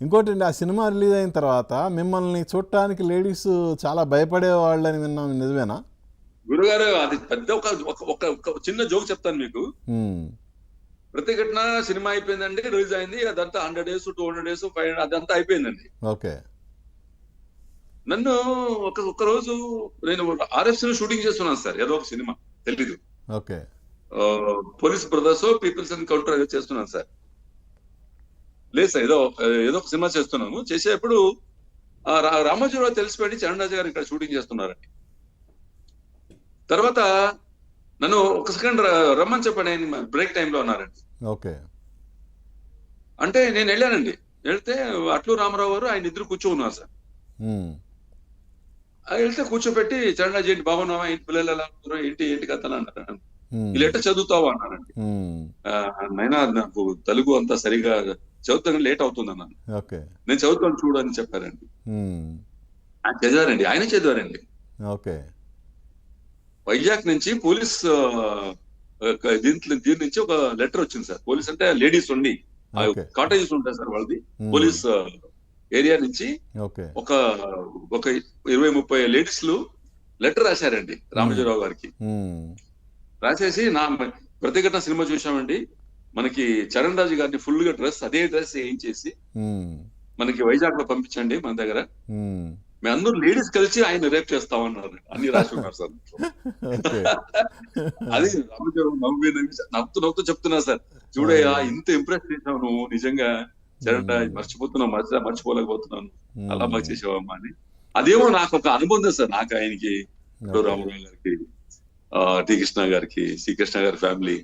ఇంకోటండి, ఆ cinema release అయిన తర్వాత మిమ్మల్ని చూడటానికి లేడీస్ చాలా భయపడేవాళ్ళని విన్నాం, నిజమేనా? గురుగారు అది పెద్ద ఒక ఒక ఒక ఒక చిన్న జోక్ చెప్తాను మీకు. హ్మ్. ప్రతిఘటన సినిమా అయిపోయిందండి, రిలీజ్ అయింది. అదంతా 100 డేస్ 200 డేస్ 500 అదంతా అయిపోయిందండి. ఓకే. నన్ను ఒక రోజు నేను RFC షూటింగ్ చేస్తున్నాను సార్, ఏదో ఒక సినిమా తెలీదు. Okay. Police brothers peoples encounter ఏదో చేస్తున్నాను సార్. లేదు సార్, ఏదో ఏదో ఒక సినిమా చేస్తున్నాను. చేసేప్పుడు రామోజీరావు తెలిసిపోయి చరణ్ రాజు గారు ఇక్కడ షూటింగ్ చేస్తున్నారండి. తర్వాత నన్ను ఒక సెకండ్ రమ్మని చెప్పండి, ఆయన బ్రేక్ టైంలో ఉన్నారండి. ఓకే. అంటే నేను వెళ్ళానండి. వెళ్తే అట్లు రామారావు గారు ఆయన ఇద్దరు కూర్చోన్నారు సార్. హ్మ్. వెళ్తే కూర్చోబెట్టి చరణ్ రాజు ఏంటి బాగున్నావా, ఏంటి పిల్లలు ఎలా ఉన్నారు, ఏంటి ఏంటి కథలు అన్నారు. హ్మ్. ఈ లెటర్ చదువుతావా అన్నారండి. హ్మ్. నైనా నాకు తెలుగు అంతా సరిగా చదువుతాను, లేట్ అవుతుంది అన్నాను. ఓకే. నేను చదువుతాను చూడు అని చెప్పారండి. హ్మ్. ఆయన చదివారండి, ఆయన చదివారండి. ఓకే. వైజాగ్ నుంచి పోలీస్ దీని నుంచి ఒక లెటర్ వచ్చింది సార్. పోలీస్ అంటే లేడీస్ ఉండి ఓకే. కాటేజెస్ ఉంటాయి సార్ వాళ్ళది. హ్మ్. పోలీస్ ఏరియా నుంచి ఓకే. ఒక 20-30 లేడీస్లు లెటర్ రాశారండి రామోజీరావు గారికి. హ్మ్. రాసేసి ప్రతిఘటన సినిమా చూసామండి, మనకి చరణ్ రాజు గారిని ఫుల్ గా అదే డ్రెస్ వేయించేసి హ్మ్. మనకి వైజాగ్ లో పంపించండి మన దగ్గర. హ్మ్. మేము అందరూ లేడీస్ కలిసి ఆయన రేప్ చేస్తామన్నారు. అన్ని రాసి ఉన్నారు సార్. ఓకే. అది రామోజీరావు నవ్వుతూ చెప్తున్నా సార్, చూడయ్యా ఇంత ఇంప్రెస్ చేసావు నువ్వు, నిజంగా చరణ్ రాజు మర్చిపోతున్నావు, మర్చిపోలేకపోతున్నాను, అలా బాగా చేసావమ్మా అని. అదేమో నాకు ఒక అనుబంధం సార్, నాకు ఆయనకి, రామారావు గారికి, టి కృష్ణ గారికి, శ్రీకృష్ణ గారి ఫ్యామిలీ.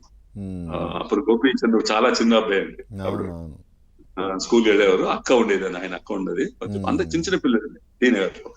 అప్పుడు గోపీచంద్ చాలా చిన్న అబ్బాయి అండి. అప్పుడు స్కూల్ వెళ్ళేవారు. అక్క ఉండేది, ఆయన అక్క ఉండేది. కొంచెం అంత చిన్న చిన్న పిల్లలు టీనగర్ లో.